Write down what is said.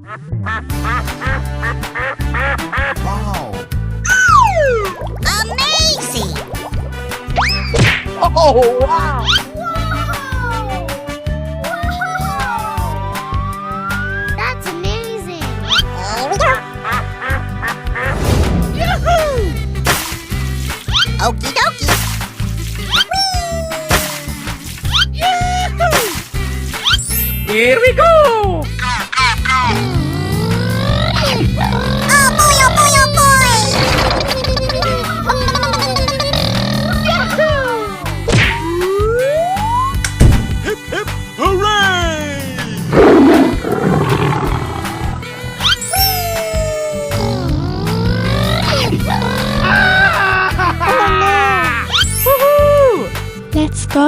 Wow! Amazing! Oh, wow! That's amazing! Here we go. Yahoo! Okie dokie! Yahoo! Here we go! Oh boy, oh boy, oh boy! Hip hip hooray! Woohoo! Let's go.